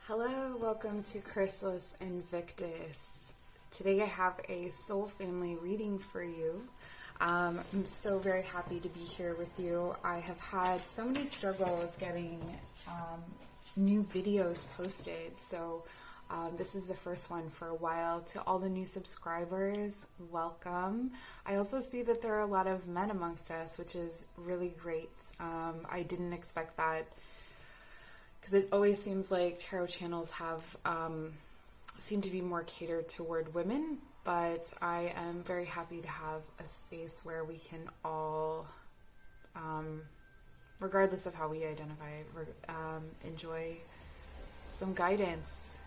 Hello, welcome to Chrysalis Invictus. Today I have a soul family reading for you. I'm so very happy to be here with you. I have had so many struggles getting new videos posted, so this is the first one for a while. To all the new subscribers, welcome. I also see that there are a lot of men amongst us, which is really great. I didn't expect that, because it always seems like tarot channels have seem to be more catered toward women, but I am very happy to have a space where we can all, regardless of how we identify, enjoy some guidance.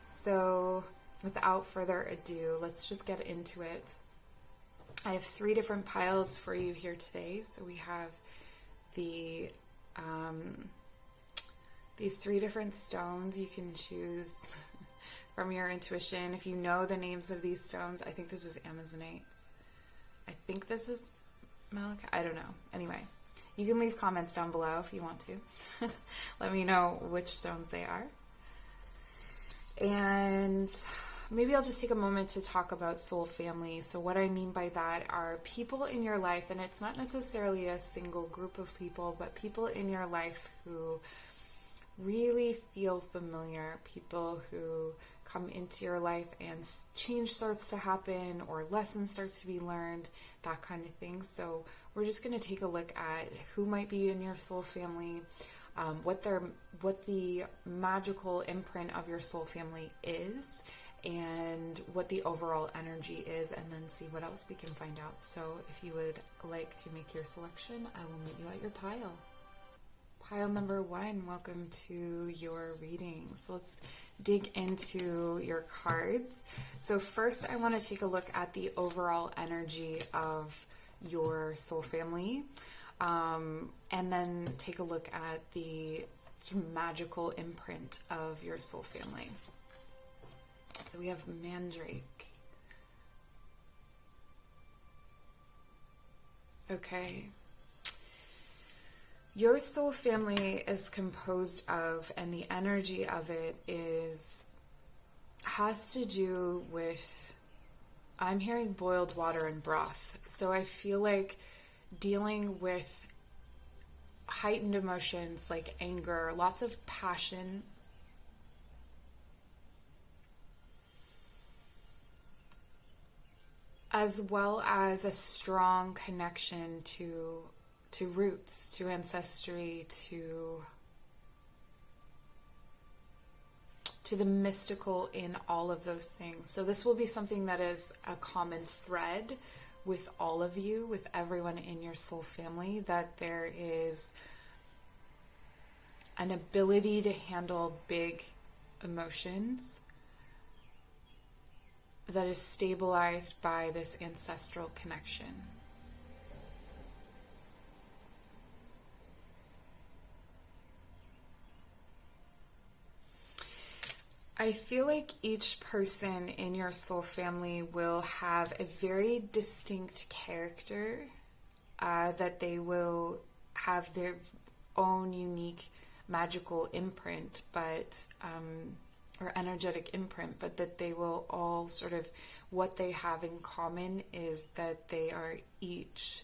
So without further ado, let's just get into it. I have 3 different piles for you here today. So we have the these 3 different stones. You can choose from your intuition. If you know the names of these stones, I think this is Amazonite. I think this is Malachite. I don't know. Anyway, you can leave comments down below if you want to. Let me know which stones they are. And maybe I'll just take a moment to talk about soul family. So what I mean by that are people in your life, and it's not necessarily a single group of people, but people in your life who really feel familiar, people who come into your life and change starts to happen or lessons start to be learned, that kind of thing. So we're just going to take a look at who might be in your soul family, what the magical imprint of your soul family is, and what the overall energy is, and then see what else we can find out. So if you would like to make your selection, I will meet you at your pile. Pile number 1, welcome to your reading. So let's dig into your cards. So first I want to take a look at the overall energy of your soul family, and then take a look at the sort of magical imprint of your soul family. So we have Mandrake. Okay. Your soul family is composed of, and the energy of it has to do with, I'm hearing boiled water and broth. So I feel like dealing with heightened emotions like anger, lots of passion, as well as a strong connection to roots, to ancestry, to the mystical in all of those things. So this will be something that is a common thread with all of you, with everyone in your soul family, that there is an ability to handle big emotions that is stabilized by this ancestral connection. I feel like each person in your soul family will have a very distinct character, that they will have their own unique magical imprint, but or energetic imprint, but that they will all sort of, what they have in common is that they are each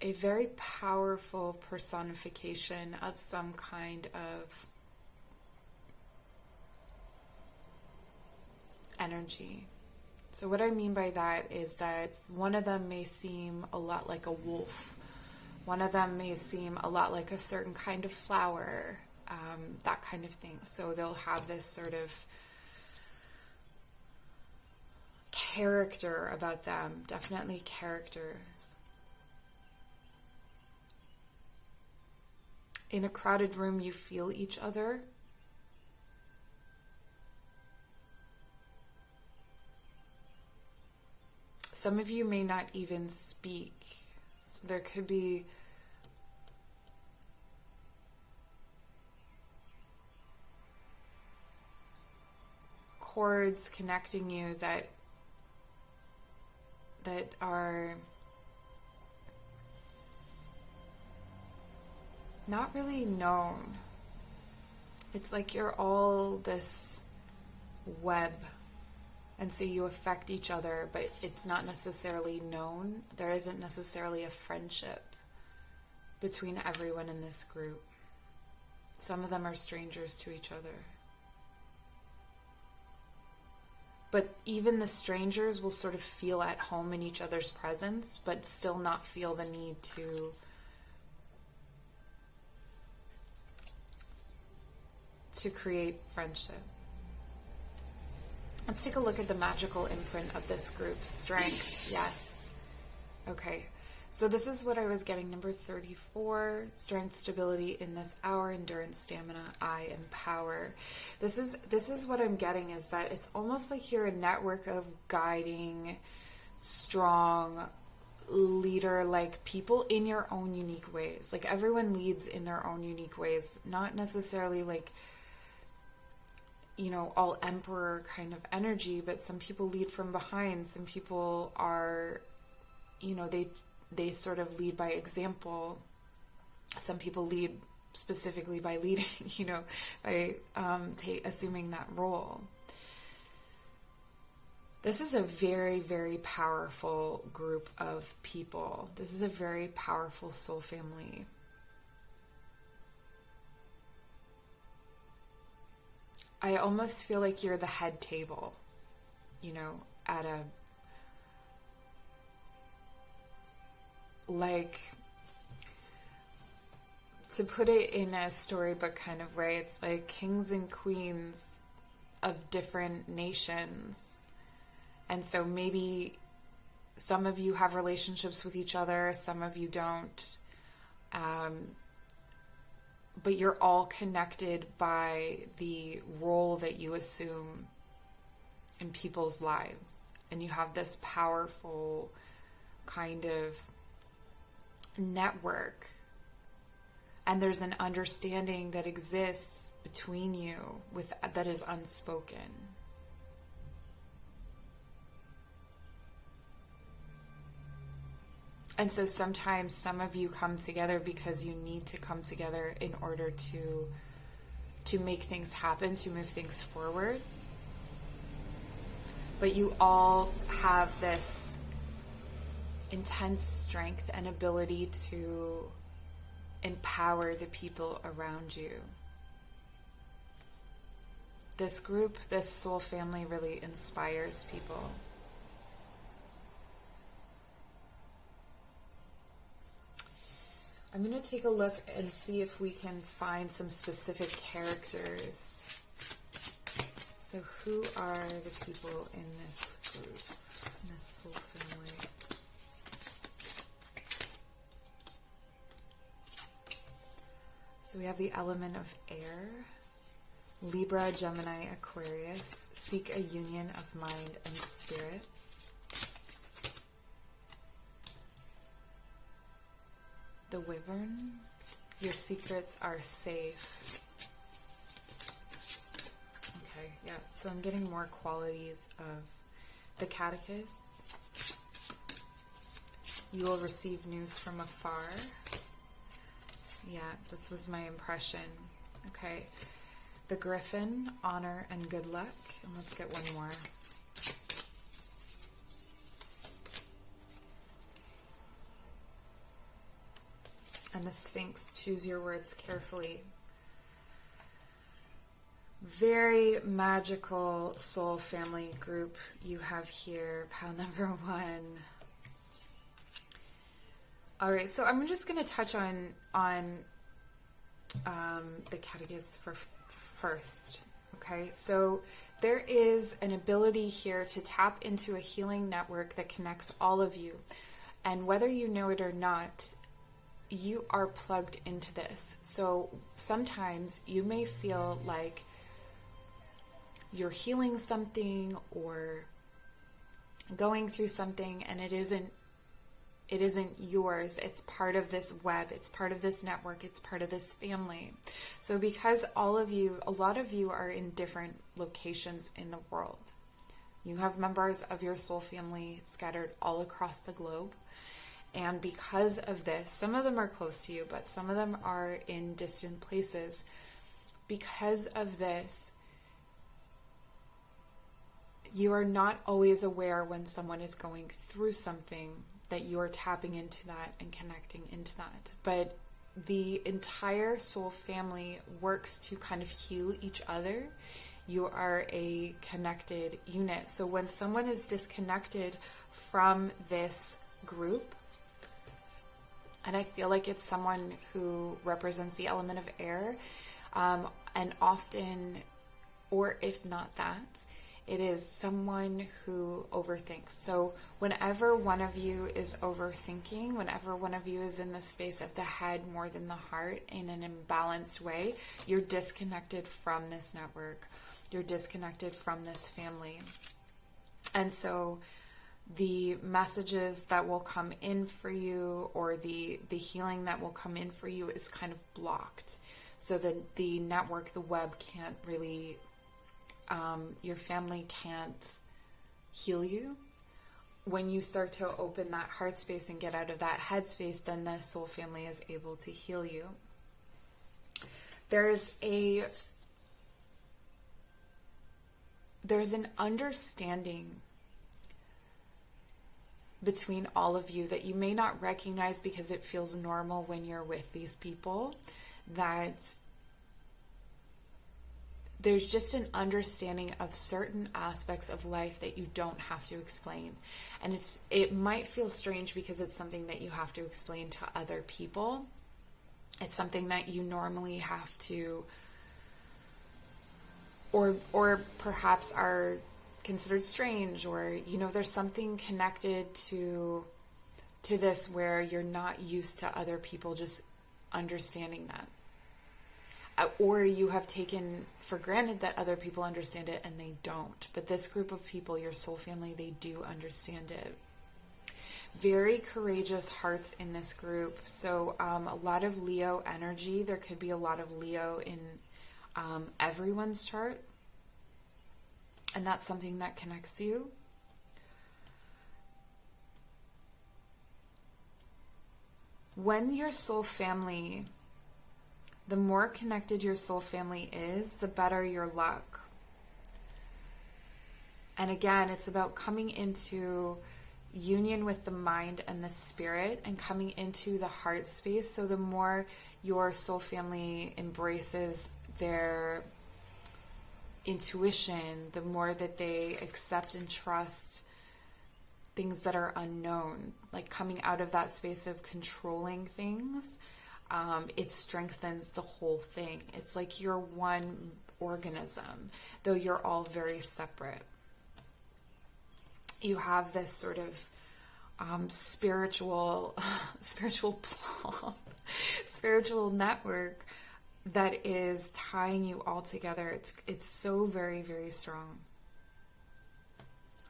a very powerful personification of some kind of energy. So what I mean by that is that one of them may seem a lot like a wolf. One of them may seem a lot like a certain kind of flower, that kind of thing. So they'll have this sort of character about them, definitely characters. In a crowded room, you feel each other. Some of you may not even speak. So there could be cords connecting you that are not really known. It's like you're all this web, and so you affect each other, but it's not necessarily known. There isn't necessarily a friendship between everyone in this group. Some of them are strangers to each other. But even the strangers will sort of feel at home in each other's presence, but still not feel the need to create friendship. Let's take a look at the magical imprint of this group. Strength, yes. Okay, so this is what I was getting. Number 34, strength, stability in this hour, endurance, stamina, eye, and power. This is what I'm getting, is that it's almost like you're a network of guiding, strong, leader-like people in your own unique ways. Like, everyone leads in their own unique ways, not necessarily like, you know, all emperor kind of energy, but some people lead from behind. Some people are, you know, they sort of lead by example. Some people lead specifically by leading, you know, by assuming that role. This is a very, very powerful group of people. This is a very powerful soul family. I almost feel like you're the head table, you know, at a, like, to put it in a storybook kind of way, it's like kings and queens of different nations. And so maybe some of you have relationships with each other, some of you don't. But you're all connected by the role that you assume in people's lives. And you have this powerful kind of network. And there's an understanding that exists between you that is unspoken. And so sometimes some of you come together because you need to come together in order to make things happen, to move things forward. But you all have this intense strength and ability to empower the people around you. This group, this soul family, really inspires people. I'm going to take a look and see if we can find some specific characters. So who are the people in this group, in this soul family? So we have the element of air, Libra, Gemini, Aquarius. Seek a union of mind and spirit. The Wyvern, your secrets are safe. Okay, yeah, so I'm getting more qualities of the Catechist. You will receive news from afar. Yeah, this was my impression. Okay, the Griffin, honor and good luck. And let's get one more. And the Sphinx, choose your words carefully. Very magical soul family group you have here, pile number 1. All right, so I'm just going to touch on the Catechist first. Okay, so there is an ability here to tap into a healing network that connects all of you. And whether you know it or not, you are plugged into this. So sometimes you may feel like you're healing something or going through something, and it isn't yours. It's part of this web. It's part of this network. It's part of this family. So because a lot of you are in different locations in the world. You have members of your soul family scattered all across the globe. And because of this, some of them are close to you, but some of them are in distant places. Because of this, you are not always aware when someone is going through something, that you are tapping into that and connecting into that. But the entire soul family works to kind of heal each other. You are a connected unit. So when someone is disconnected from this group, and I feel like it's someone who represents the element of air, and often, or if not that, it is someone who overthinks. So whenever one of you is overthinking, whenever one of you is in the space of the head more than the heart in an imbalanced way, you're disconnected from this network. You're disconnected from this family. And so the messages that will come in for you, or the healing that will come in for you, is kind of blocked. So that the network, the web, can't really, your family can't heal you. When you start to open that heart space and get out of that head space, then the soul family is able to heal you. There's an understanding between all of you that you may not recognize because it feels normal when you're with these people, that there's just an understanding of certain aspects of life that you don't have to explain. And it might feel strange because it's something that you have to explain to other people. It's something that you normally have to, or perhaps are considered strange, or there's something connected to this where you're not used to other people just understanding that. Or you have taken for granted that other people understand it and they don't. But this group of people, your soul family, they do understand it. Very courageous hearts in this group. So a lot of Leo energy. There could be a lot of Leo in everyone's chart. And that's something that connects you. When your soul family, the more connected your soul family is, the better your luck. And again, it's about coming into union with the mind and the spirit and coming into the heart space. So the more your soul family embraces their intuition, the more that they accept and trust things that are unknown, like coming out of that space of controlling things, it strengthens the whole thing. It's like you're one organism, though you're all very separate. You have this sort of spiritual network that is tying you all together. It's so very, very strong.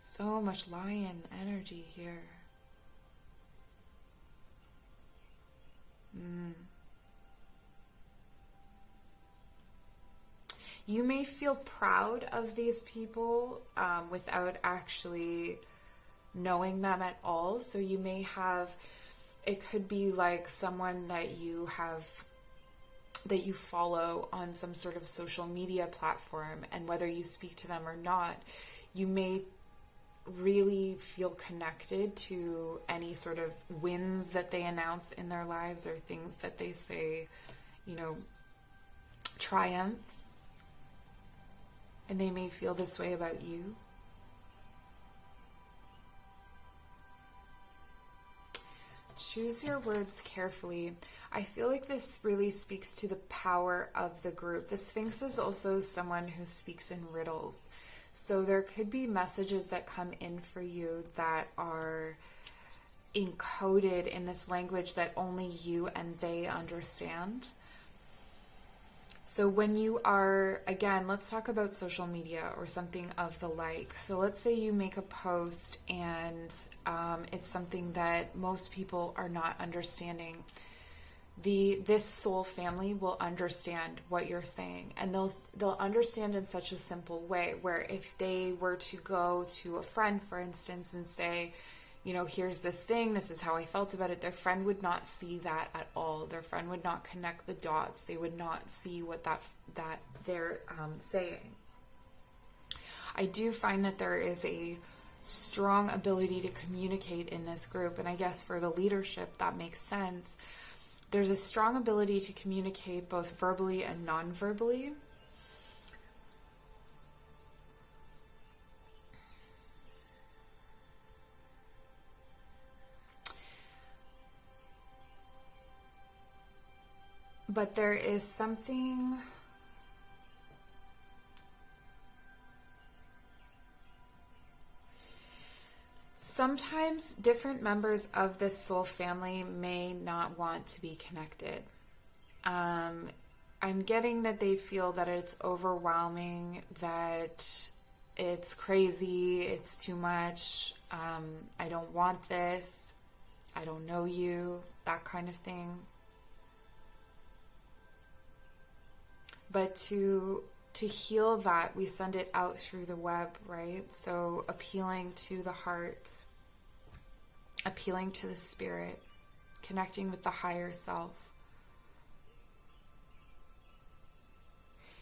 So much lion energy here. You may feel proud of these people without actually knowing them at all. So you may have, it could be like someone that you follow on some sort of social media platform, and whether you speak to them or not, you may really feel connected to any sort of wins that they announce in their lives, or things that they say, triumphs. And they may feel this way about you. Choose your words carefully. I feel like this really speaks to the power of the group. The Sphinx is also someone who speaks in riddles. So there could be messages that come in for you that are encoded in this language that only you and they understand. So when you are, again, let's talk about social media or something of the like. So let's say you make a post and it's something that most people are not understanding. This soul family will understand what you're saying, and they'll understand in such a simple way, where if they were to go to a friend, for instance, and say, here's this thing, this is how I felt about it. Their friend would not see that at all. Their friend would not connect the dots. They would not see what that they're saying. I do find that there is a strong ability to communicate in this group, and I guess for the leadership that makes sense. There's a strong ability to communicate both verbally and non-verbally. But there is something sometimes different members of this soul family may not want to be connected. I'm getting that they feel that it's overwhelming, that it's crazy, it's too much, I don't want this, I don't know you, that kind of thing. But to heal that, we send it out through the web, right? So appealing to the heart, appealing to the spirit, connecting with the higher self.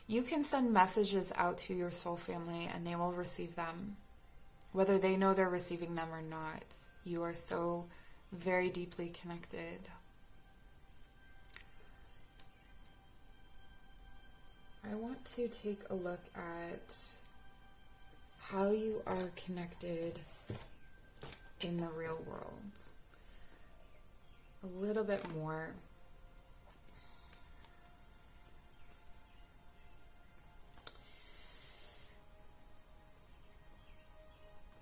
You can send messages out to your soul family and they will receive them, whether they know they're receiving them or not. You are so very deeply connected. I want to take a look at how you are connected in the real world a little bit more.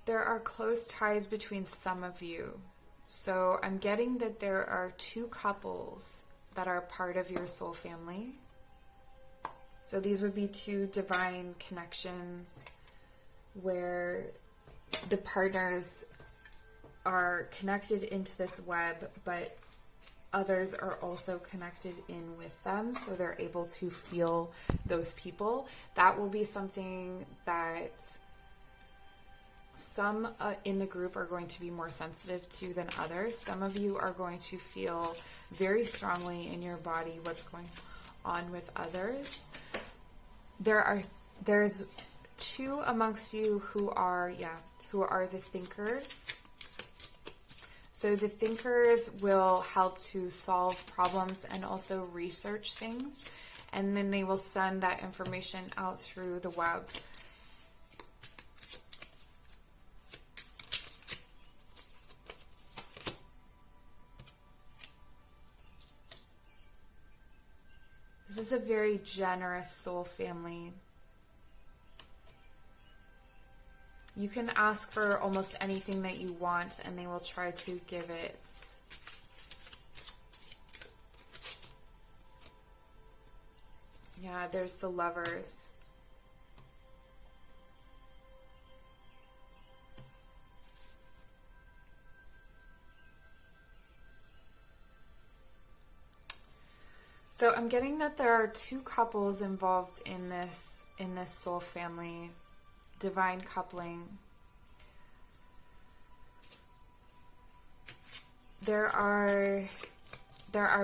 There are close ties between some of you. So I'm getting that there are two couples that are part of your soul family. So these would be two divine connections where the partners are connected into this web, but others are also connected in with them, so they're able to feel those people. That will be something that some in the group are going to be more sensitive to than others. Some of you are going to feel very strongly in your body what's going on with others. There's two amongst you who are the thinkers. So the thinkers will help to solve problems and also research things, and then they will send that information out through the web. This is a very generous soul family. You can ask for almost anything that you want and they will try to give it. Yeah, there's the Lovers. So I'm getting that there are two couples involved in this soul family, divine coupling. There are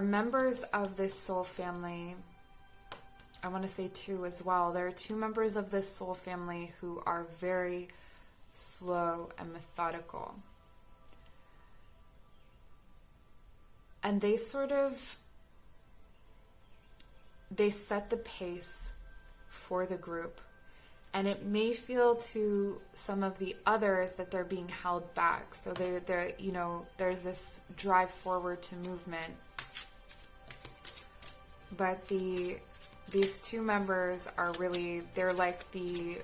members of this soul family. I want to say two as well. There are two members of this soul family who are very slow and methodical. And they set the pace for the group. And it may feel to some of the others that they're being held back. So there's this drive forward to movement. But these two members are really, they're like the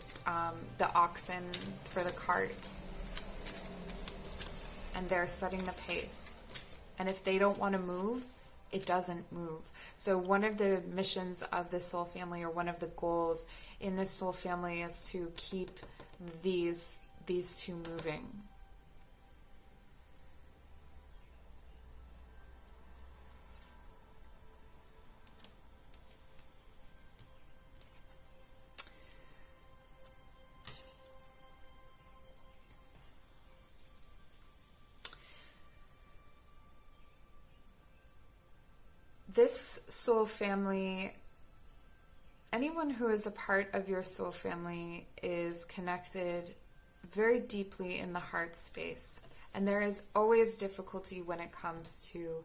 oxen for the cart. And they're setting the pace. And if they don't want to move, it doesn't move. So one of the missions of this soul family, or one of the goals in this soul family, is to keep these two moving. this soul family, anyone who is a part of your soul family is connected very deeply in the heart space. And there is always difficulty when it comes to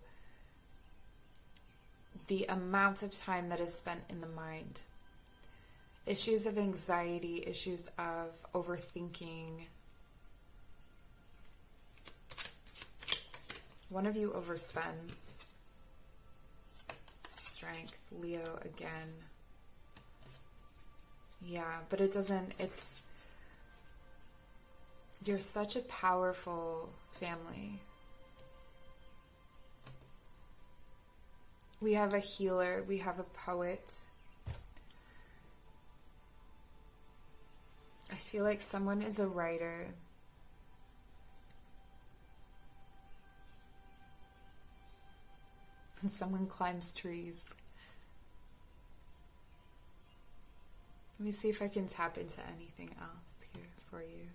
the amount of time that is spent in the mind. Issues of anxiety, issues of overthinking. One of you overspends. Strength, Leo again. Yeah, but it doesn't, you're such a powerful family. We have a healer, we have a poet. I feel like someone is a writer. And someone climbs trees. Let me see if I can tap into anything else here for you.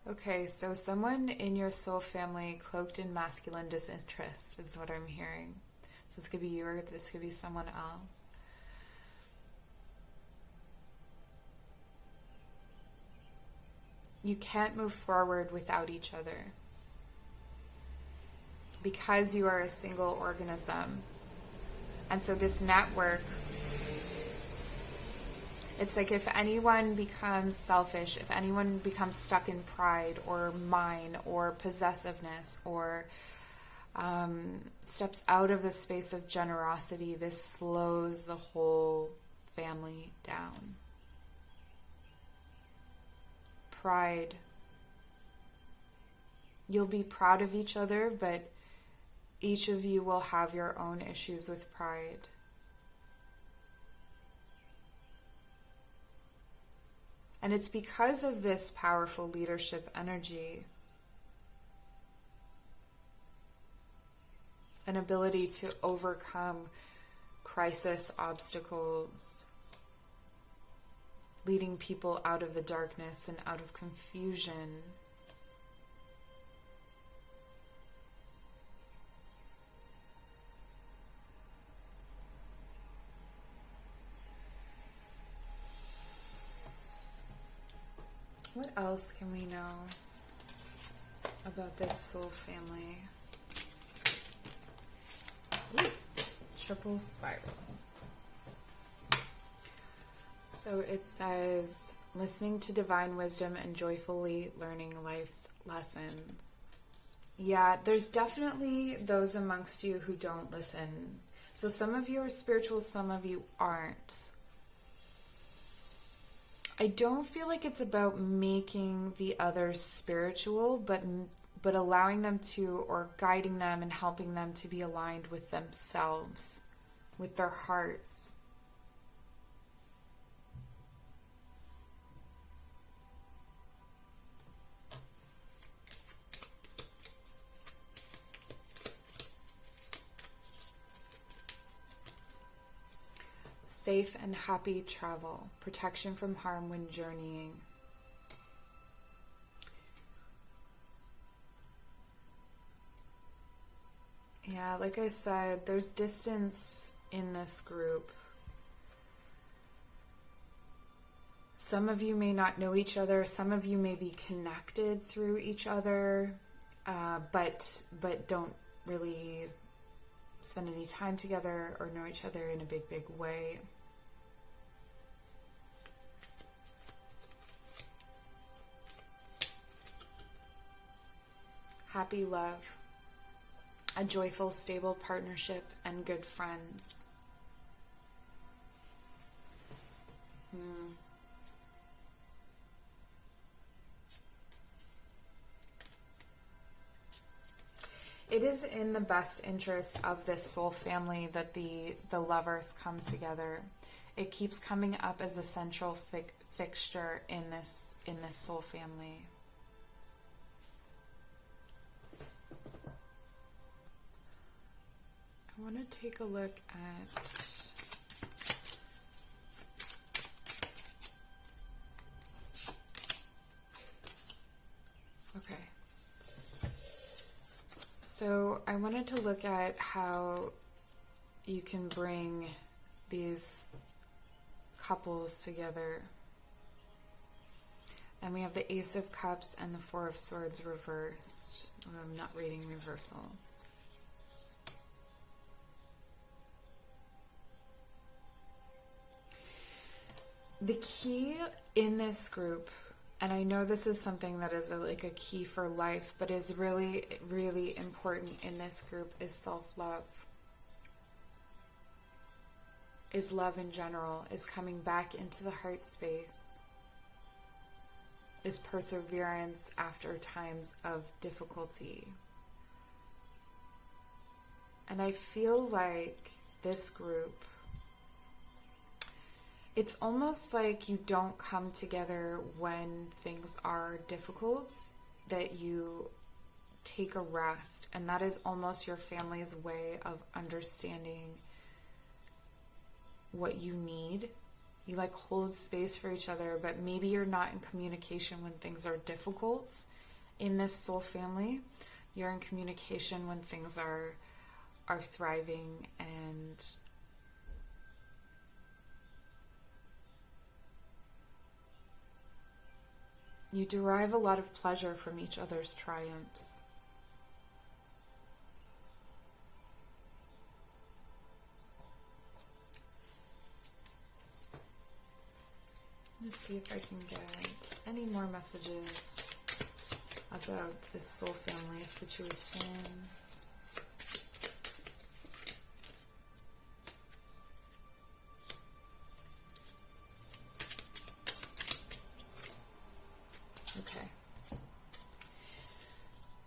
Okay, so someone in your soul family cloaked in masculine disinterest is what I'm hearing. So this could be you or this could be someone else. You can't move forward without each other because you are a single organism. And so this network, it's like if anyone becomes selfish, if anyone becomes stuck in pride or mine or possessiveness or steps out of the space of generosity, this slows the whole family down. Pride. You'll be proud of each other, but each of you will have your own issues with pride. And it's because of this powerful leadership energy, an ability to overcome crisis obstacles, leading people out of the darkness and out of confusion. What else can we know about this soul family? Ooh, triple spiral. So it says, listening to divine wisdom and joyfully learning life's lessons. Yeah, there's definitely those amongst you who don't listen. So some of you are spiritual, some of you aren't. I don't feel like it's about making the others spiritual, but allowing them to, or guiding them and helping them to be aligned with themselves, with their hearts. Safe and happy travel. Protection from harm when journeying. Yeah, like I said, there's distance in this group. Some of you may not know each other. Some of you may be connected through each other, but don't really spend any time together or know each other in a big, big way. Happy love, a joyful, stable partnership, and good friends. It is in the best interest of this soul family that the lovers come together. It keeps coming up as a central fixture in this soul family. I want to take a look at Okay. So I wanted to look at how you can bring these couples together. And we have the Ace of Cups and the Four of Swords reversed. I'm not reading reversals. The key in this group, and I know this is something that is a key for life, but is really, really important in this group, is self-love. Is love in general, is coming back into the heart space. Is perseverance after times of difficulty. And I feel like this group, it's almost like you don't come together when things are difficult, that you take a rest. And that is almost your family's way of understanding what you need. You hold space for each other, but maybe you're not in communication when things are difficult in this soul family. You're in communication when things are thriving, and you derive a lot of pleasure from each other's triumphs. Let's see if I can get any more messages about this soul family situation. Okay.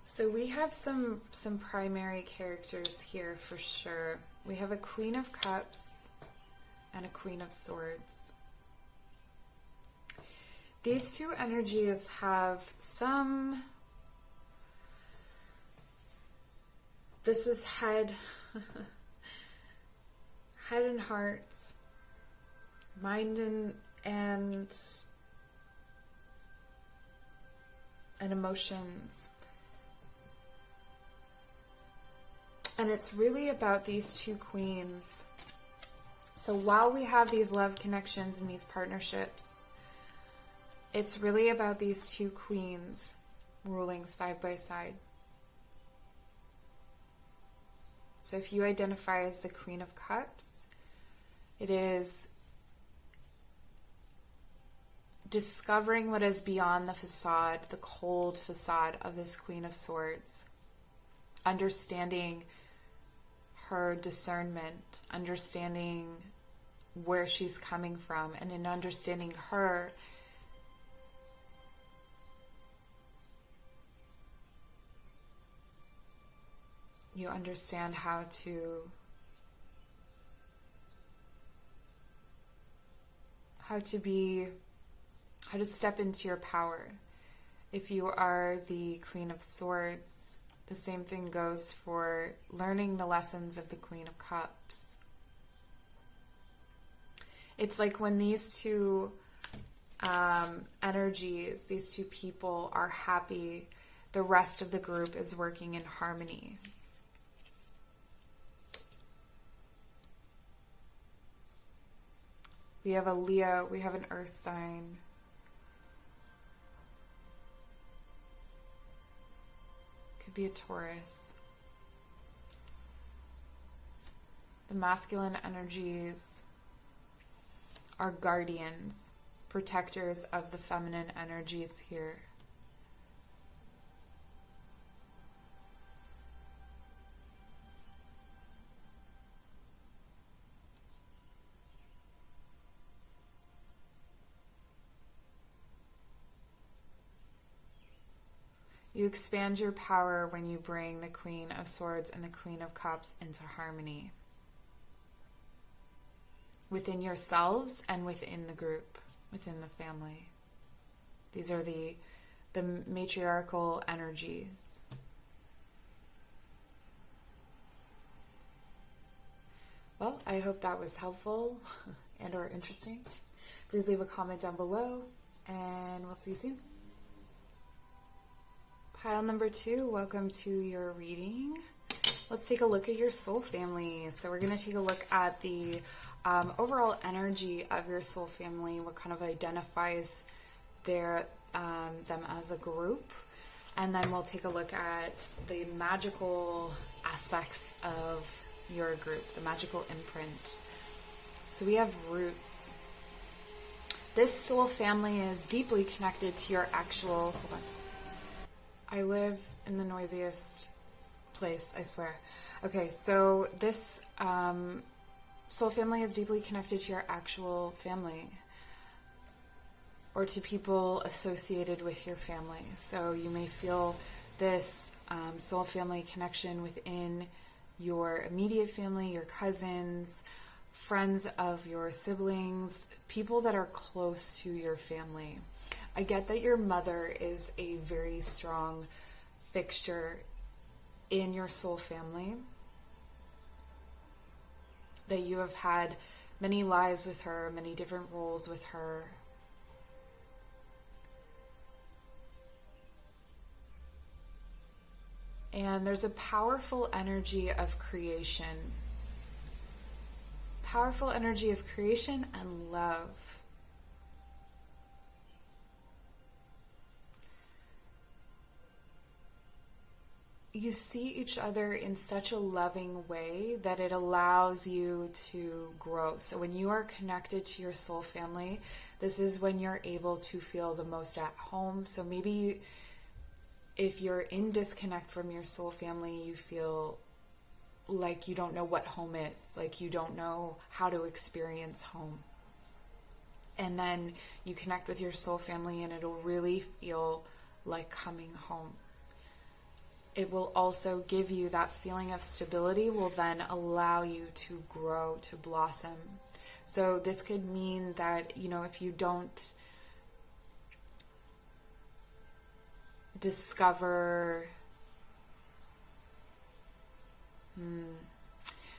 So we have some primary characters here for sure. We have a Queen of Cups and a Queen of Swords. These two energies have some, this is head, head and hearts, mind and emotions. And it's really about these two queens. So while we have these love connections and these partnerships, it's really about these two queens ruling side by side. So if you identify as the Queen of Cups, it is discovering what is beyond the facade, the cold facade of this Queen of Swords. Understanding her discernment, understanding where she's coming from, and in understanding her, you understand how to step into your power. If you are the Queen of Swords, the same thing goes for learning the lessons of the Queen of Cups. It's like when these two energies, these two people are happy, the rest of the group is working in harmony. We have a Leo, we have an earth sign. Could be a Taurus. The masculine energies are guardians, protectors of the feminine energies here. You expand your power when you bring the Queen of Swords and the Queen of Cups into harmony within yourselves and within the group, within the family. These are the matriarchal energies. Well, I hope that was helpful and or interesting. Please leave a comment down below, and we'll see you soon. Pile number 2, welcome to your reading. Let's take a look at your soul family. So we're going to take a look at the overall energy of your soul family, what kind of identifies them as a group. And then we'll take a look at the magical aspects of your group, the magical imprint. So we have roots. This soul family is deeply connected to your actual... Hold on. I live in the noisiest place, I swear. Okay, so this soul family is deeply connected to your actual family, or to people associated with your family. So you may feel this soul family connection within your immediate family, your cousins, friends of your siblings, people that are close to your family. I get that your mother is a very strong fixture in your soul family, that you have had many lives with her, many different roles with her. And there's a powerful energy of creation. Powerful energy of creation and love. You see each other in such a loving way that it allows you to grow. So when you are connected to your soul family, this is when you're able to feel the most at home. So maybe if you're in disconnect from your soul family, you feel like you don't know what home is, like you don't know how to experience home. And then you connect with your soul family and it'll really feel like coming home. It will also give you that feeling of stability, will then allow you to grow, to blossom. So this could mean that, if you don't discover...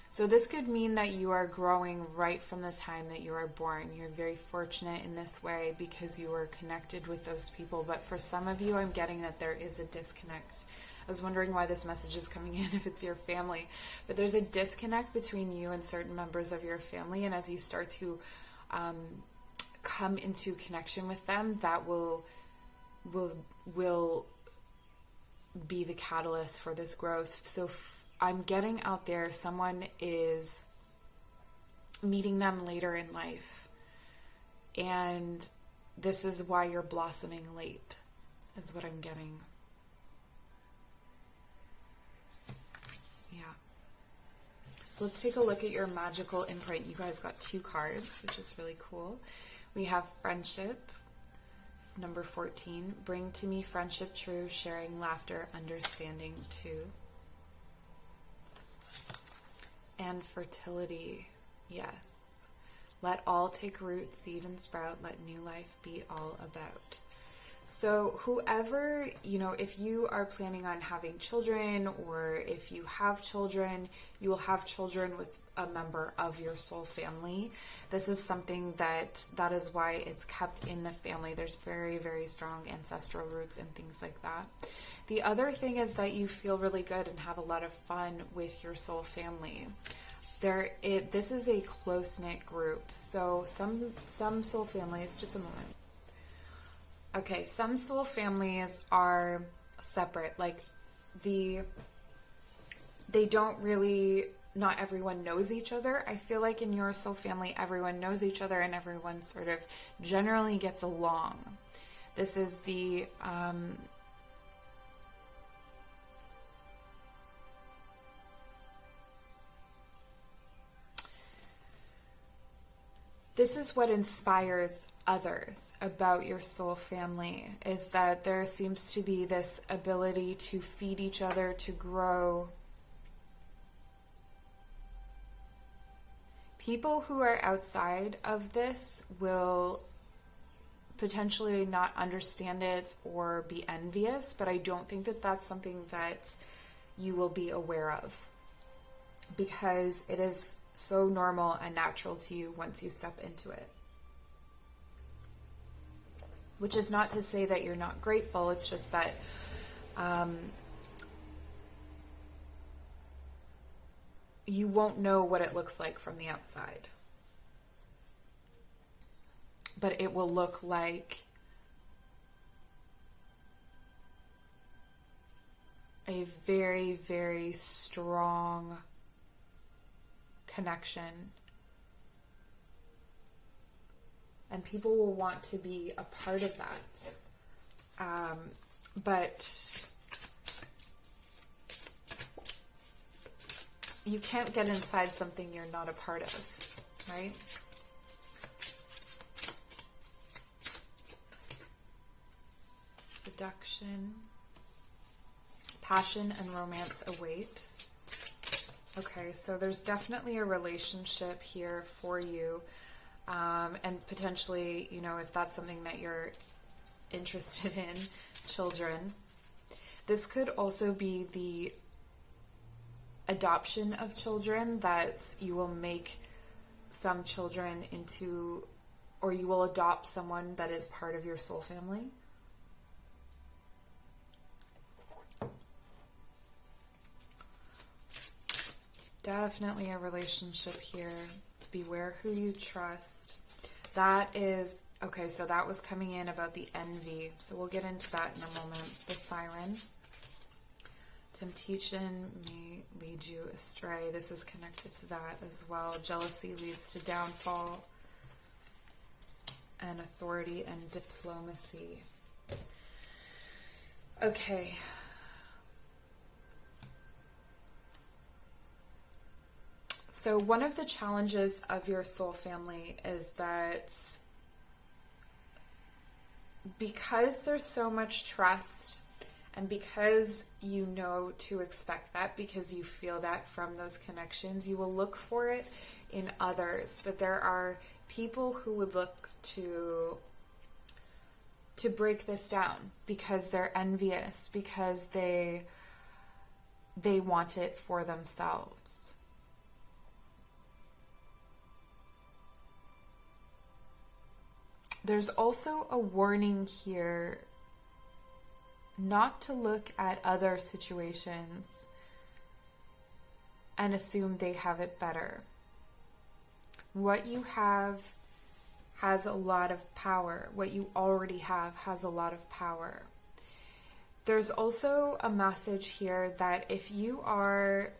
So this could mean that you are growing right from the time that you are born. You're very fortunate in this way because you are connected with those people. But for some of you, I'm getting that there is a disconnect. I was wondering why this message is coming in if it's your family. But there's a disconnect between you and certain members of your family. And as you start to come into connection with them, that will be the catalyst for this growth. So I'm getting out there, someone is meeting them later in life. And this is why you're blossoming late, is what I'm getting. Yeah. So let's take a look at your magical imprint. You guys got 2 cards, which is really cool. We have friendship, number 14. Bring to me friendship true, sharing, laughter, understanding too. And fertility, yes. Let all take root, seed and sprout, let new life be all about. So whoever, if you are planning on having children, or if you have children, you will have children with a member of your soul family. This is something that is why it's kept in the family. There's very, very strong ancestral roots and things like that. The other thing is that you feel really good and have a lot of fun with your soul family. This is a close-knit group. So some soul families, just a moment. Okay, some soul families are separate. Like they don't really, not everyone knows each other. I feel like in your soul family, everyone knows each other and everyone sort of generally gets along. This is This is what inspires others about your soul family, is that there seems to be this ability to feed each other, to grow. People who are outside of this will potentially not understand it or be envious, but I don't think that that's something that you will be aware of, because it is so normal and natural to you once you step into it. Which is not to say that you're not grateful, it's just that You won't know what it looks like from the outside. But it will look like a very, very strong connection. And people will want to be a part of that. But you can't get inside something you're not a part of, right? Seduction, passion, and romance await. Okay, so there's definitely a relationship here for you. And potentially, you know, if that's something that you're interested in, children. This could also be the adoption of children, that you will make some children into, or you will adopt someone that is part of your soul family. Definitely a relationship here. Beware who you trust. That is, okay, so that was coming in about the envy. So we'll get into that in a moment. The siren. Temptation may lead you astray. This is connected to that as well. Jealousy leads to downfall. And authority and diplomacy. Okay. So one of the challenges of your soul family is that because there's so much trust, and because you know to expect that, because you feel that from those connections, you will look for it in others. But there are people who would look to break this down because they're envious, because they want it for themselves. There's also a warning here not to look at other situations and assume they have it better. What you have has a lot of power. What you already have has a lot of power. There's also a message here that if you are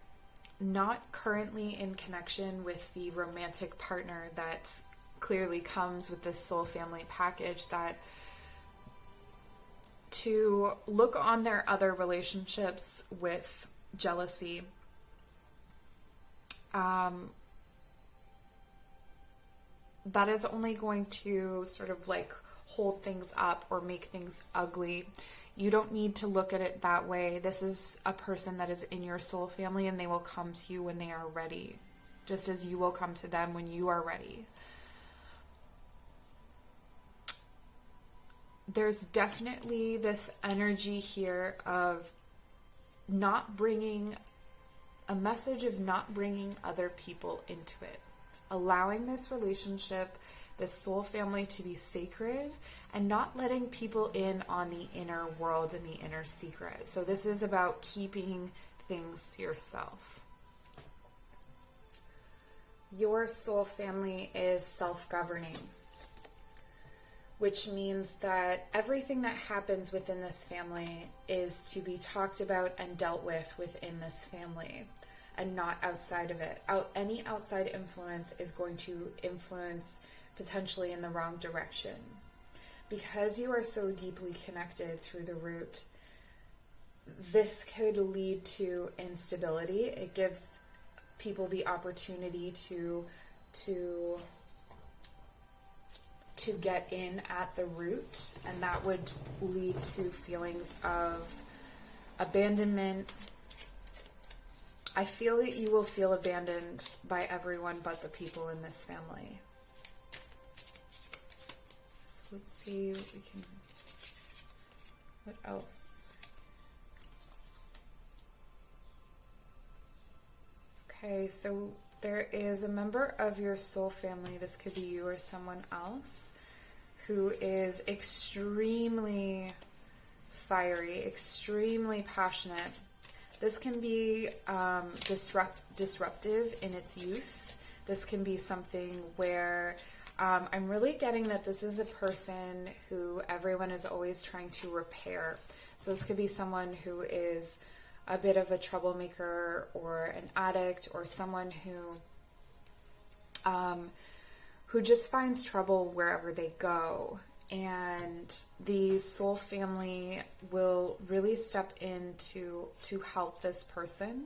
not currently in connection with the romantic partner that clearly comes with this soul family package, that to look on their other relationships with jealousy. That is only going to sort of like hold things up or make things ugly. You don't need to look at it that way. This is a person that is in your soul family, and they will come to you when they are ready, just as you will come to them when you are ready. There's definitely this energy here of not bringing, a message of not bringing other people into it. Allowing this relationship, this soul family, to be sacred, and not letting people in on the inner world and the inner secret. So this is about keeping things to yourself. Your soul family is self-governing, which means that everything that happens within this family is to be talked about and dealt with within this family, and not outside of it. Any outside influence is going to influence potentially in the wrong direction. Because you are so deeply connected through the root, this could lead to instability. It gives people the opportunity to get in at the root, and that would lead to feelings of abandonment. I feel that you will feel abandoned by everyone but the people in this family. So let's see what else? Okay, so there is a member of your soul family, this could be you or someone else, who is extremely fiery, extremely passionate. This can be disruptive in its youth. This can be something where I'm really getting that this is a person who everyone is always trying to repair. So this could be someone who is a bit of a troublemaker or an addict, or someone who just finds trouble wherever they go. And the soul family will really step in to help this person.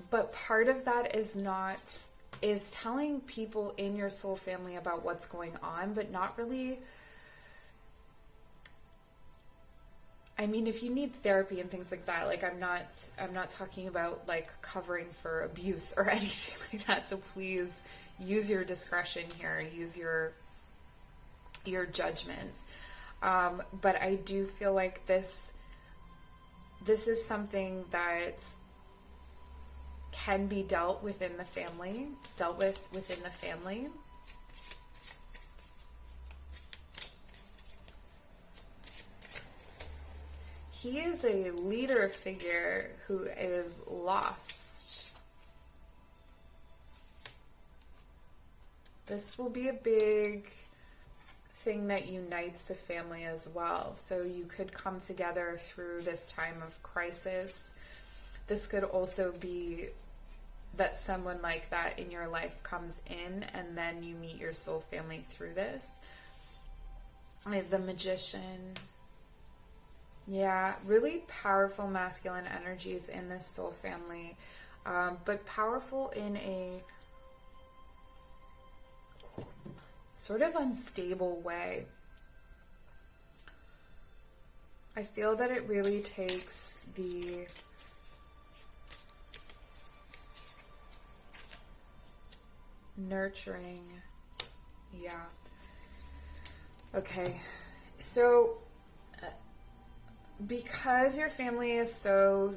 But part of that is telling people in your soul family about what's going on, but not really. I mean, if you need therapy and things like that, like I'm not talking about like covering for abuse or anything like that. So please use your discretion here, use your judgments. But I do feel like this is something that can be dealt with within the family. He is a leader figure who is lost. This will be a big thing that unites the family as well. So you could come together through this time of crisis. This could also be that someone like that in your life comes in and then you meet your soul family through this. I have the Magician. Yeah, really powerful masculine energies in this soul family, but powerful in a sort of unstable way. I feel that it really takes the nurturing. Yeah. Okay. So because your family is so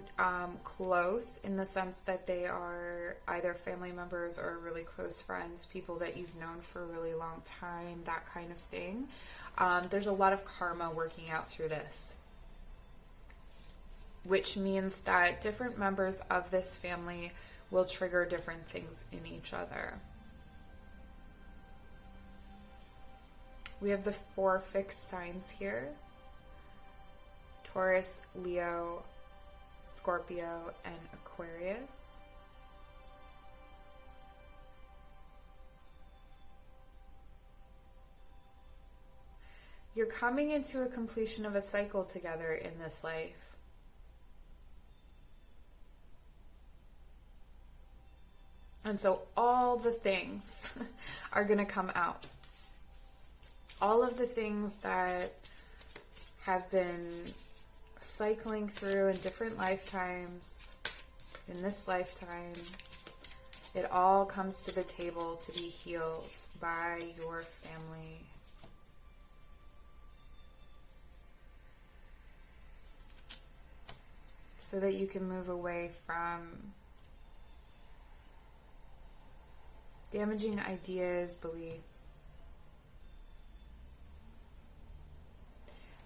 close in the sense that they are either family members or really close friends, people that you've known for a really long time, that kind of thing, there's a lot of karma working out through this. Which means that different members of this family will trigger different things in each other. We have the 4 fixed signs here. Taurus, Leo, Scorpio, and Aquarius. You're coming into a completion of a cycle together in this life. And so all the things are going to come out. All of the things that have been cycling through in different lifetimes, in this lifetime, it all comes to the table to be healed by your family. So that you can move away from damaging ideas, beliefs.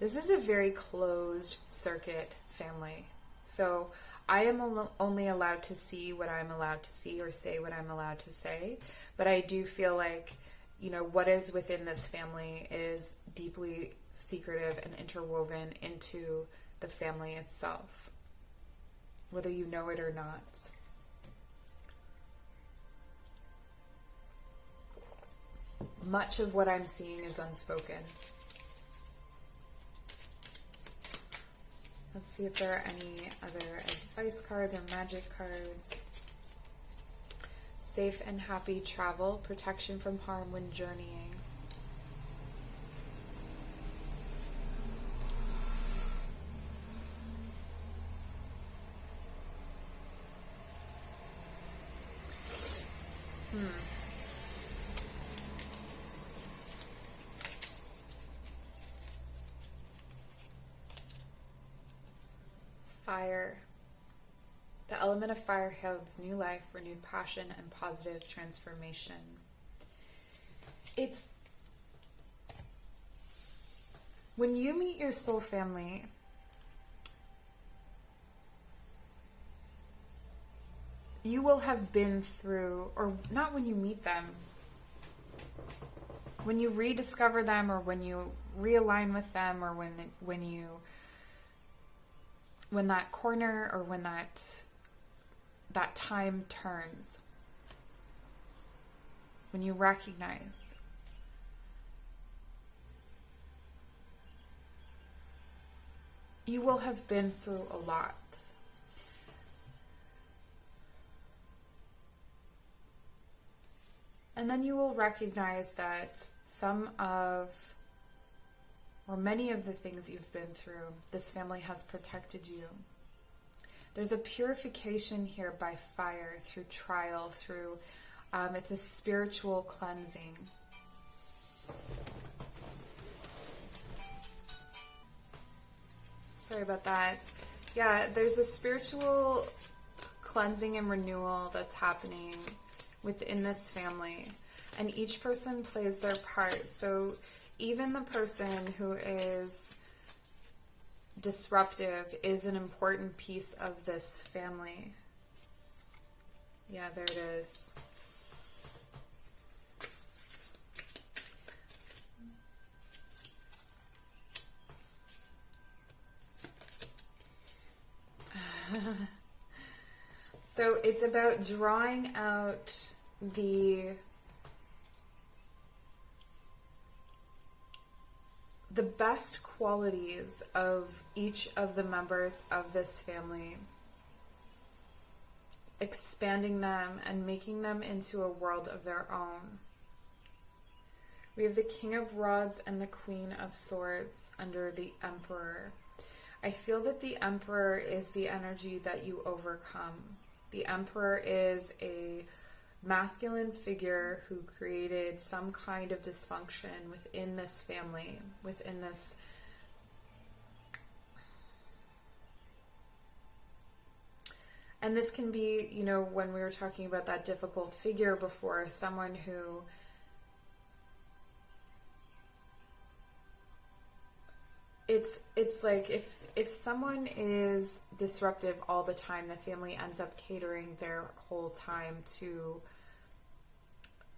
This is a very closed circuit family. So I am only allowed to see what I'm allowed to see or say what I'm allowed to say. But I do feel like, what is within this family is deeply secretive and interwoven into the family itself, whether you know it or not. Much of what I'm seeing is unspoken. Let's see if there are any other advice cards or magic cards. Safe and happy travel, protection from harm when journeying. Fire. The element of fire holds new life, renewed passion, and positive transformation. When you meet your soul family, you will have been through, or not when you meet them, when you rediscover them, or when you realign with them, or when that corner, or when that time turns, when you recognize, you will have been through a lot. And then you will recognize that some of, or many of the things you've been through, this family has protected you. There's a purification here by fire, through trial, through, it's a spiritual cleansing. Sorry about that. Yeah, there's a spiritual cleansing and renewal that's happening within this family, and each person plays their part. So even the person who is disruptive is an important piece of this family. Yeah, there it is. So it's about drawing out the best qualities of each of the members of this family, expanding them and making them into a world of their own. We have the King of Rods and the Queen of Swords under the Emperor. I feel that the Emperor is the energy that you overcome. The Emperor is a masculine figure who created some kind of dysfunction within this family, within this and this can be, you know, when we were talking about that difficult figure before, someone who it's like if someone is disruptive all the time, the family ends up catering their whole time to,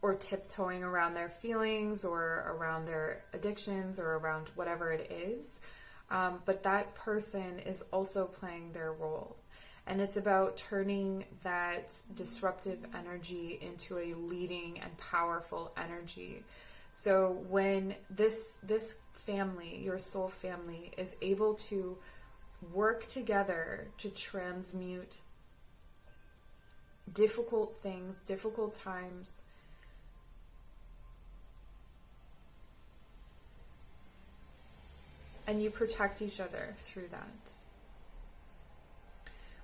or tiptoeing around their feelings or around their addictions or around whatever it is. But that person is also playing their role. And it's about turning that disruptive energy into a leading and powerful energy. So when this family, your soul family, is able to work together to transmute difficult things, difficult times, and you protect each other through that.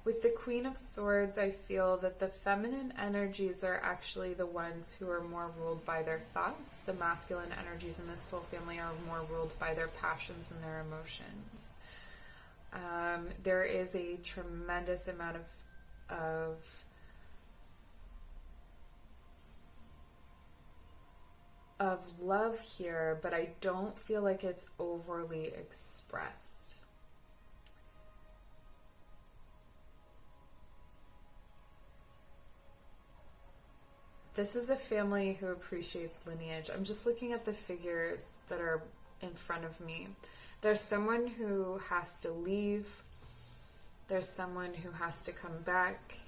With the Queen of Swords, I feel that the feminine energies are actually the ones who are more ruled by their thoughts. The masculine energies in this soul family are more ruled by their passions and their emotions. There is a tremendous amount of love here, but I don't feel like it's overly expressed. This is a family who appreciates lineage. I'm just looking at the figures that are in front of me. There's someone who has to leave. There's someone who has to come back.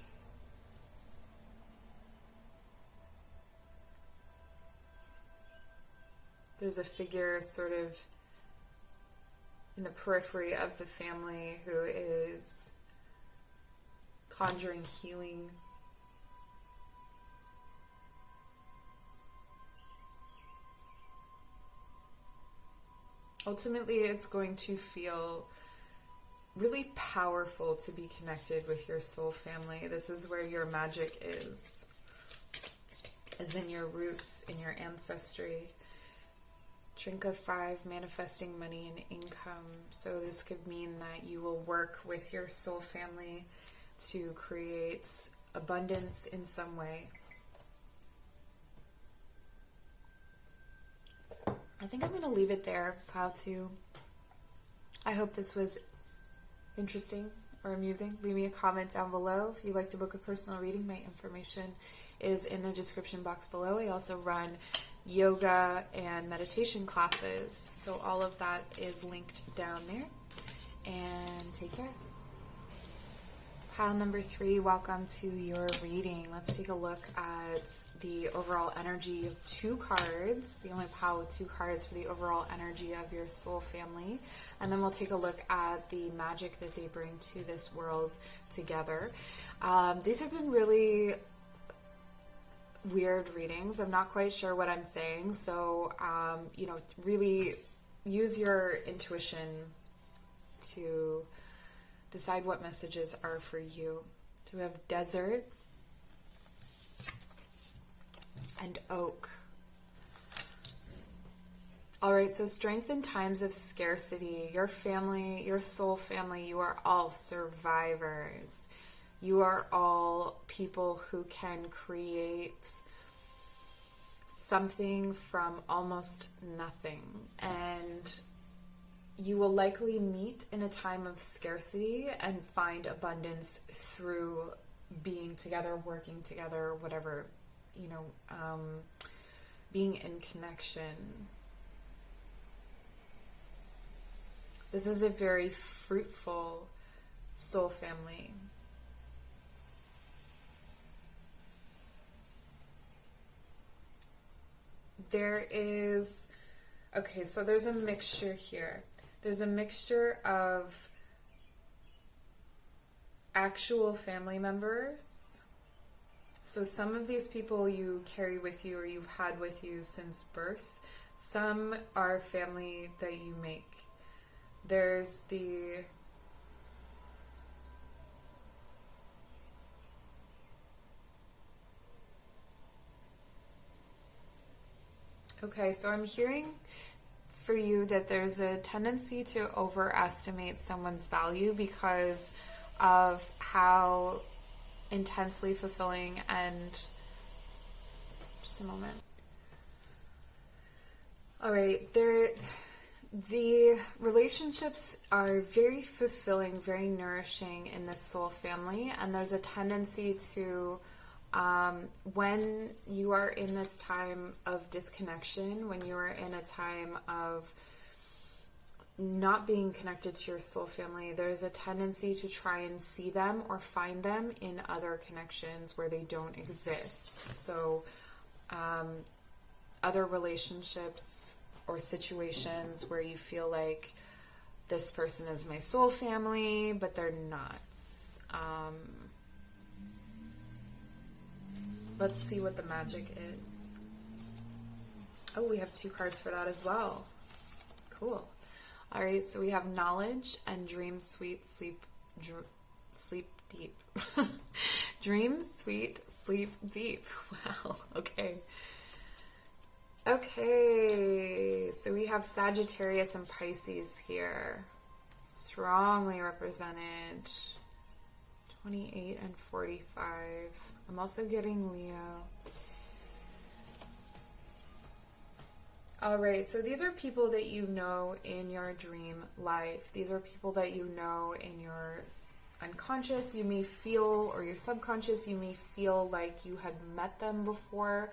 There's a figure sort of in the periphery of the family who is conjuring healing. Ultimately, it's going to feel really powerful to be connected with your soul family. This is where your magic is in your roots, in your ancestry. Drink of 5, manifesting money and income. So this could mean that you will work with your soul family to create abundance in some way. I think I'm going to leave it there, pile 2. I hope this was interesting or amusing. Leave me a comment down below. If you'd like to book a personal reading, my information is in the description box below. I also run yoga and meditation classes, so all of that is linked down there. And take care. Pile number 3, welcome to your reading. Let's take a look at the overall energy of 2 cards, the only pile with 2 cards for the overall energy of your soul family. And then we'll take a look at the magic that they bring to this world together. These have been really weird readings. I'm not quite sure what I'm saying, so really use your intuition to decide what messages are for you. So we have desert and oak. All right, so strength in times of scarcity. Your family, your soul family, you are all survivors. You are all people who can create something from almost nothing. And you will likely meet in a time of scarcity and find abundance through being together, working together, whatever, being in connection. This is a very fruitful soul family. So there's a mixture here. There's a mixture of actual family members. So some of these people you carry with you or you've had with you since birth. Some are family that you make. There's the okay, so I'm hearing for you that there's a tendency to overestimate someone's value because of how intensely fulfilling and just a moment. All right, the relationships are very fulfilling, very nourishing in this soul family, and there's a tendency to when you are in this time of disconnection, when you are in a time of not being connected to your soul family, there's a tendency to try and see them or find them in other connections where they don't exist. So other relationships or situations where you feel like this person is my soul family, but they're not. Let's see what the magic is. Oh, we have 2 cards for that as well. Cool. All right, so we have knowledge and dream sweet, sleep deep. Dream sweet, sleep deep. Wow, okay. Okay, so we have Sagittarius and Pisces here. Strongly represented. 28 and 45. I'm also getting Leo. All right, so these are people that you know in your dream life. These are people that you know in your unconscious. You may feel, or your subconscious, you may feel like you had met them before.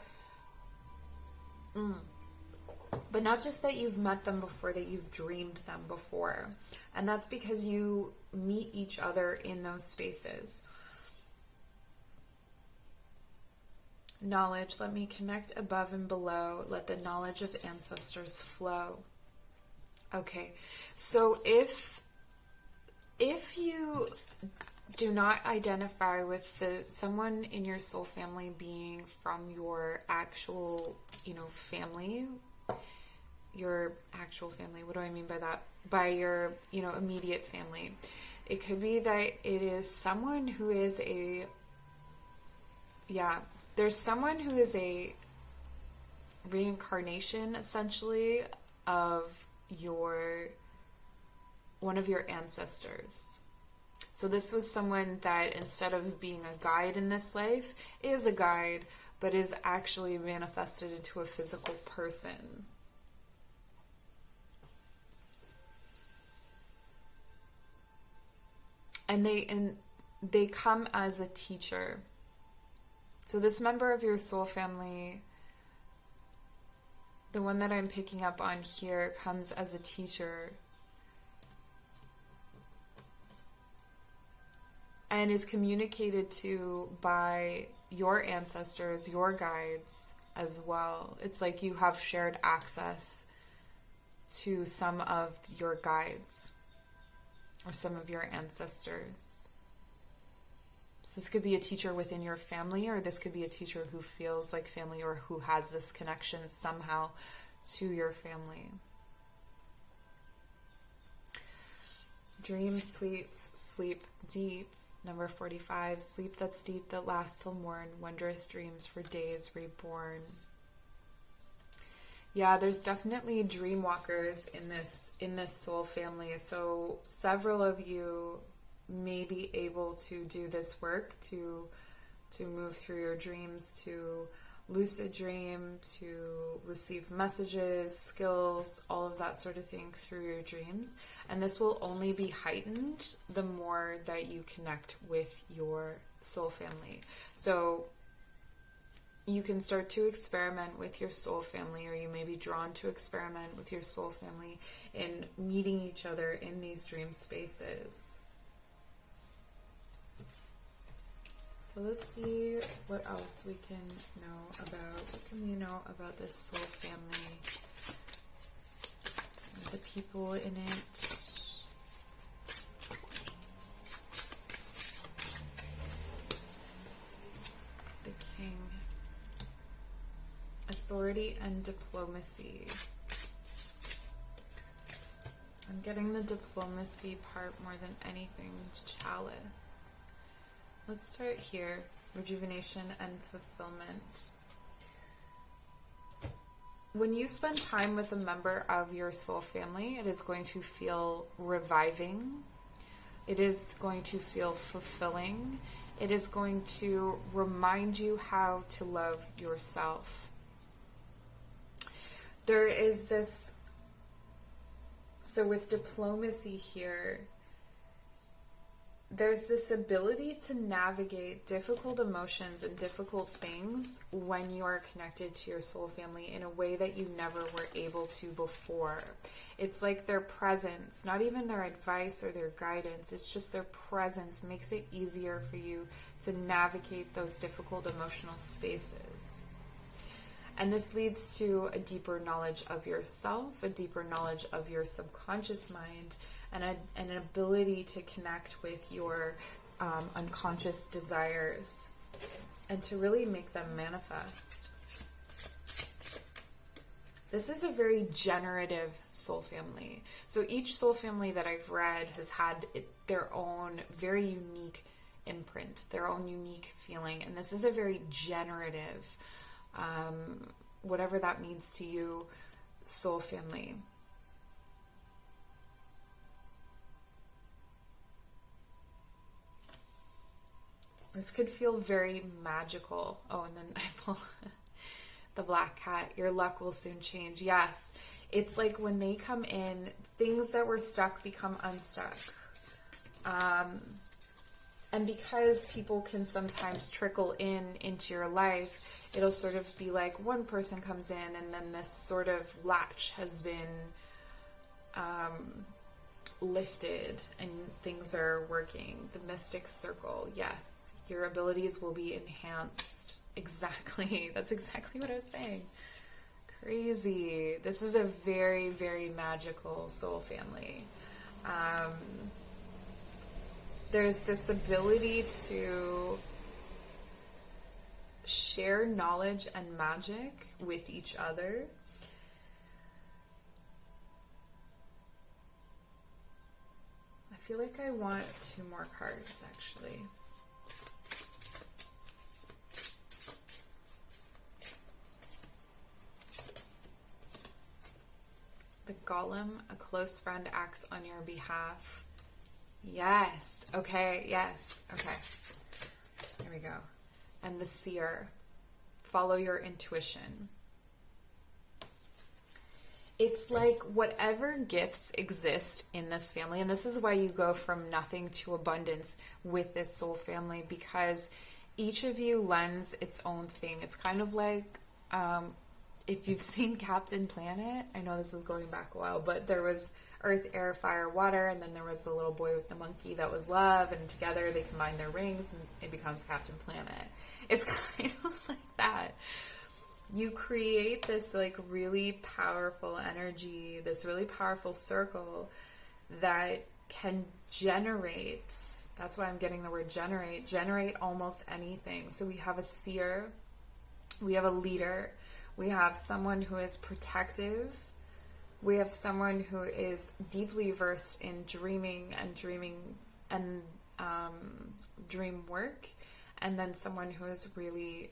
But not just that you've met them before, that you've dreamed them before. And that's because you meet each other in those spaces. Knowledge, let me connect above and below. Let the knowledge of ancestors flow. Okay, so if you do not identify with someone in your soul family being from your actual, family, your actual family, what do I mean by that? By your, immediate family. It could be that it is someone who is there's someone who is a reincarnation, essentially, of one of your ancestors. So this was someone that, instead of being a guide in this life, is a guide, but is actually manifested into a physical person. And they come as a teacher. So this member of your soul family, the one that I'm picking up on here, comes as a teacher and is communicated to by your ancestors, your guides as well. It's like you have shared access to some of your guides or some of your ancestors. So this could be a teacher within your family, or this could be a teacher who feels like family or who has this connection somehow to your family. Dream sweet, sleep deep. Number 45, sleep that's deep that lasts till morn, wondrous dreams for days reborn. Yeah, there's definitely dream walkers in this soul family. So several of you may be able to do this work to move through your dreams, to lucid dream, to receive messages, skills, all of that sort of thing through your dreams. And this will only be heightened the more that you connect with your soul family. So you can start to experiment with your soul family, or you may be drawn to experiment with your soul family in meeting each other in these dream spaces. So let's see what else we can know about. What can we know about this soul family? The people in it. The king. Authority and diplomacy. I'm getting the diplomacy part more than anything. Chalice. Let's start here. Rejuvenation and fulfillment. When you spend time with a member of your soul family, it is going to feel reviving. It is going to feel fulfilling. It is going to remind you how to love yourself. There is this, so with diplomacy here, there's this ability to navigate difficult emotions and difficult things when you are connected to your soul family in a way that you never were able to before. It's like their presence, not even their advice or their guidance, it's just their presence makes it easier for you to navigate those difficult emotional spaces. And this leads to a deeper knowledge of yourself, a deeper knowledge of your subconscious mind, and an ability to connect with your unconscious desires and to really make them manifest. This is a very generative soul family. So each soul family that I've read has had their own very unique imprint, their own unique feeling. And this is a very generative, whatever that means to you, soul family. This could feel very magical. Oh, and then I pull the black cat. Your luck will soon change. Yes, it's like when they come in, things that were stuck become unstuck. And because people can sometimes trickle into your life, it'll sort of be like one person comes in and then this sort of latch has been lifted and things are working. The mystic circle, yes. Your abilities will be enhanced. Exactly. That's exactly what I was saying. Crazy. This is a very, very magical soul family. There's this ability to share knowledge and magic with each other. I feel like I want 2 more cards, actually. The golem, a close friend acts on your behalf. Yes. Okay. Yes. Okay. Here we go. And the seer. Follow your intuition. It's like whatever gifts exist in this family, and this is why you go from nothing to abundance with this soul family, because each of you lends its own thing. It's kind of like, if you've seen Captain Planet, I know this is going back a while, but there was earth, air, fire, water, and then there was the little boy with the monkey that was love, and together they combine their rings and it becomes Captain Planet. It's kind of like that. You create this like really powerful energy, this really powerful circle that can generate, that's why I'm getting the word generate almost anything. So we have a seer, we have a leader, we have someone who is protective, we have someone who is deeply versed in dreaming and dream work, and then someone who is really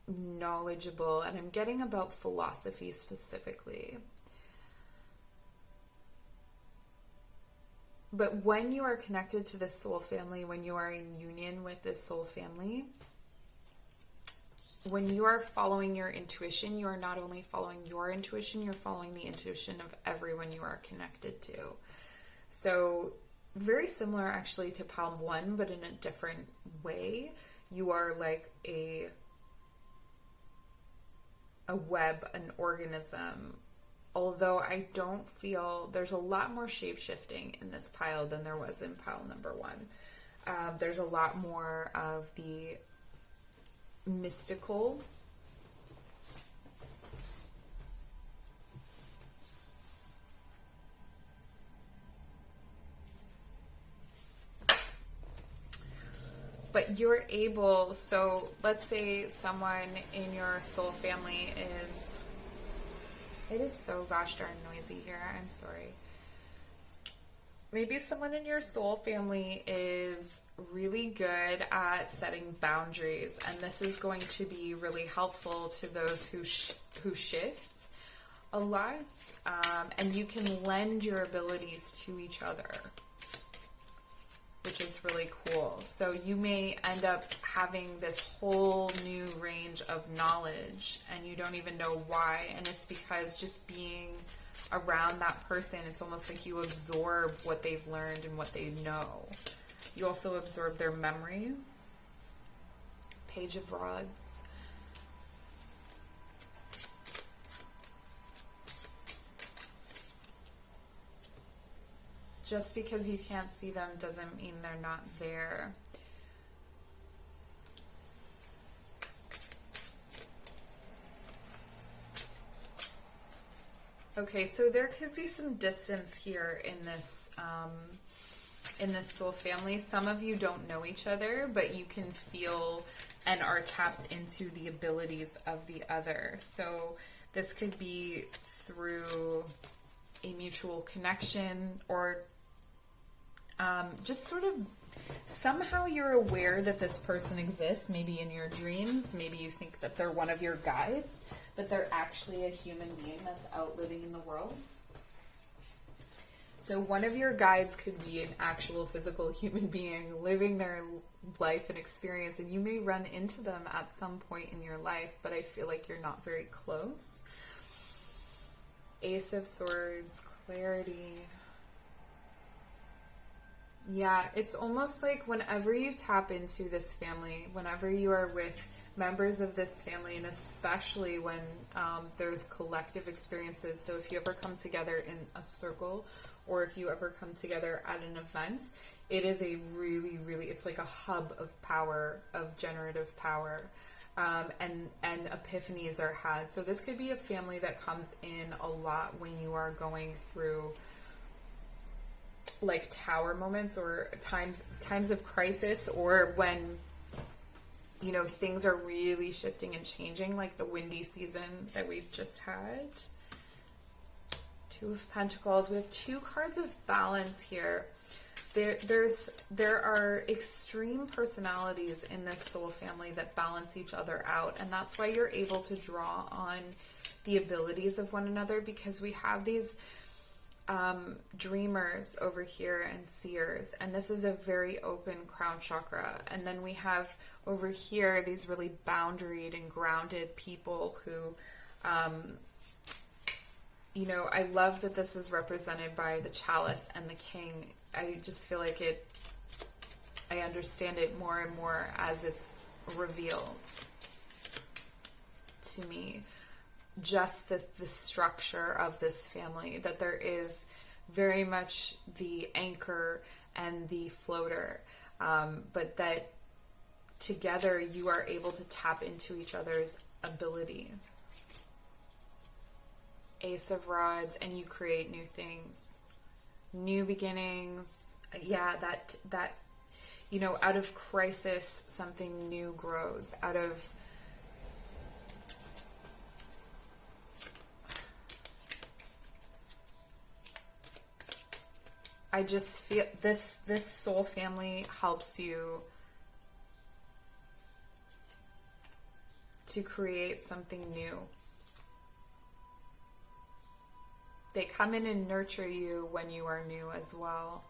knowledgeable, and I'm getting about philosophy specifically. But when you are connected to this soul family, when you are in union with this soul family, when you are following your intuition, you are not only following your intuition, you're following the intuition of everyone you are connected to. So very similar actually to Palm 1, but in a different way. You are like a web, an organism. Although I don't feel, there's a lot more shape-shifting in this pile than there was in pile number 1. There's a lot more of the mystical. But you're able, so let's say someone in your soul family is, it is so gosh darn noisy here, I'm sorry. Maybe someone in your soul family is really good at setting boundaries, and this is going to be really helpful to those who shift a lot, and you can lend your abilities to each other, which is really cool. So you may end up having this whole new range of knowledge and you don't even know why. And it's because just being around that person, it's almost like you absorb what they've learned and what they know. You also absorb their memories. Page of Rods. Just because you can't see them doesn't mean they're not there. Okay, so there could be some distance here in this soul family. Some of you don't know each other, but you can feel and are tapped into the abilities of the other. So this could be through a mutual connection, or just sort of somehow you're aware that this person exists, maybe in your dreams. Maybe you think that they're one of your guides, but they're actually a human being that's out living in the world. So one of your guides could be an actual physical human being living their life and experience, and you may run into them at some point in your life, but I feel like you're not very close. Ace of Swords, clarity. Yeah, it's almost like whenever you tap into this family, whenever you are with members of this family, and especially when there's collective experiences, so if you ever come together in a circle, or if you ever come together at an event, it is a really, really, it's like a hub of power, of generative power, and epiphanies are had. So this could be a family that comes in a lot when you are going through like tower moments, or times of crisis, or when, you know, things are really shifting and changing, like the windy season that we've just had. Two of Pentacles. We have 2 cards of balance here. There are extreme personalities in this soul family that balance each other out, and that's why you're able to draw on the abilities of one another, because we have these dreamers over here and seers, and this is a very open crown chakra. And then we have over here these really boundaried and grounded people who I love that this is represented by the chalice and the king. I just feel like I understand it more and more as it's revealed to me. Just the structure of this family, that there is very much the anchor and the floater, but that together you are able to tap into each other's abilities. Ace of Rods, and you create new things, new beginnings. Yeah, that out of crisis something new grows. Out of I just feel this soul family helps you to create something new. They come in and nurture you when you are new as well.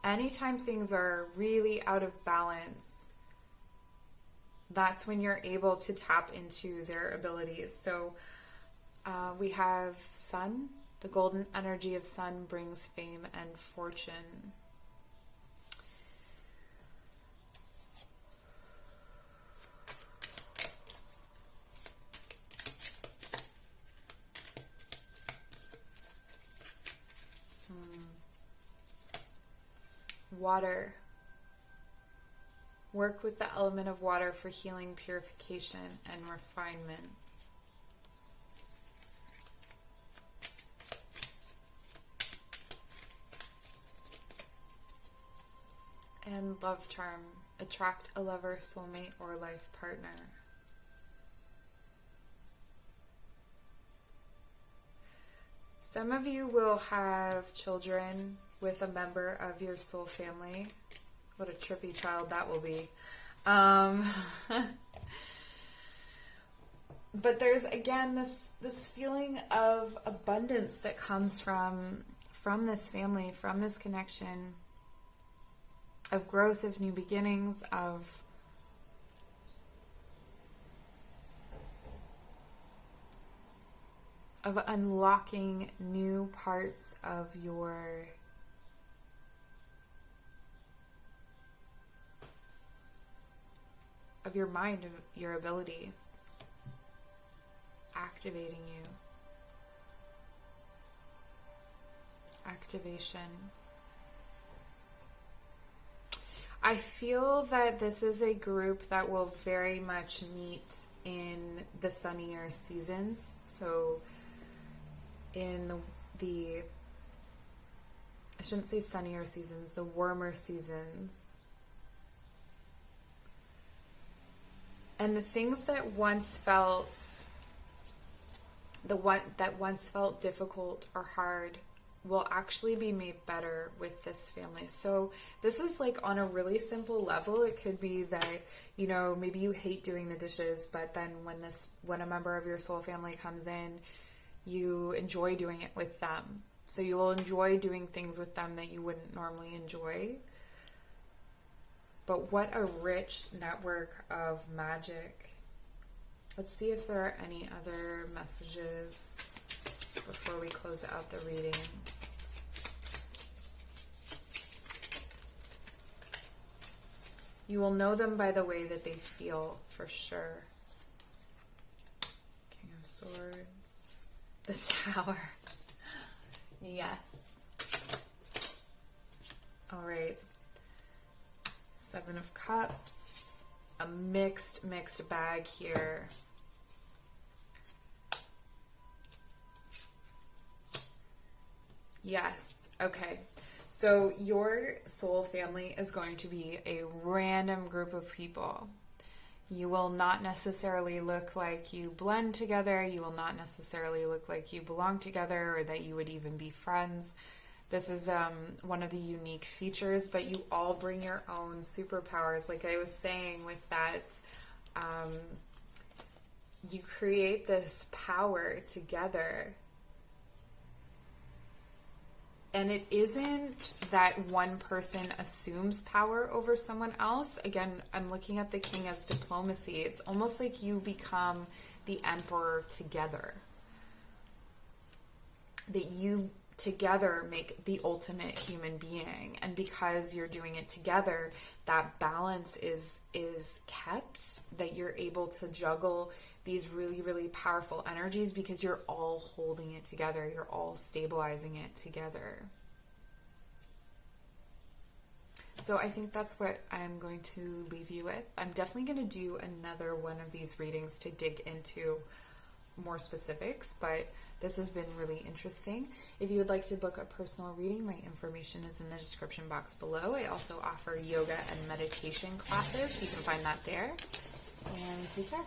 Anytime things are really out of balance, that's when you're able to tap into their abilities. So we have Sun. The golden energy of Sun brings fame and fortune. Water. Work with the element of water for healing, purification, and refinement. And love charm. Attract a lover, soulmate, or life partner. Some of you will have children with a member of your soul family. What a trippy child that will be. But there's again this feeling of abundance that comes from this family, from this connection, of growth, of new beginnings, of unlocking new parts of your mind, of your abilities, activating you. Activation. I feel that this is a group that will very much meet in the sunnier seasons. So in the I shouldn't say sunnier seasons, the warmer seasons. And the things that once felt difficult or hard will actually be made better with this family. So this is like on a really simple level. It could be that, maybe you hate doing the dishes, but then when a member of your soul family comes in, you enjoy doing it with them. So you will enjoy doing things with them that you wouldn't normally enjoy. But what a rich network of magic. Let's see if there are any other messages before we close out the reading. You will know them by the way that they feel, for sure. King of Swords. The Tower. Yes. All right. Seven of Cups. A mixed bag here. Yes. Okay. So your soul family is going to be a random group of people. You will not necessarily look like you blend together. You will not necessarily look like you belong together or that you would even be friends. This is one of the unique features, but you all bring your own superpowers. Like I was saying with that, you create this power together. And it isn't that one person assumes power over someone else. Again, I'm looking at the king as diplomacy. It's almost like you become the emperor together. That you together make the ultimate human being. And because you're doing it together, that balance is kept, that you're able to juggle these really, really powerful energies because you're all holding it together. You're all stabilizing it together. So I think that's what I'm going to leave you with. I'm definitely going to do another one of these readings to dig into more specifics, but this has been really interesting. If you would like to book a personal reading, my information is in the description box below. I also offer yoga and meditation classes. You can find that there. And take care.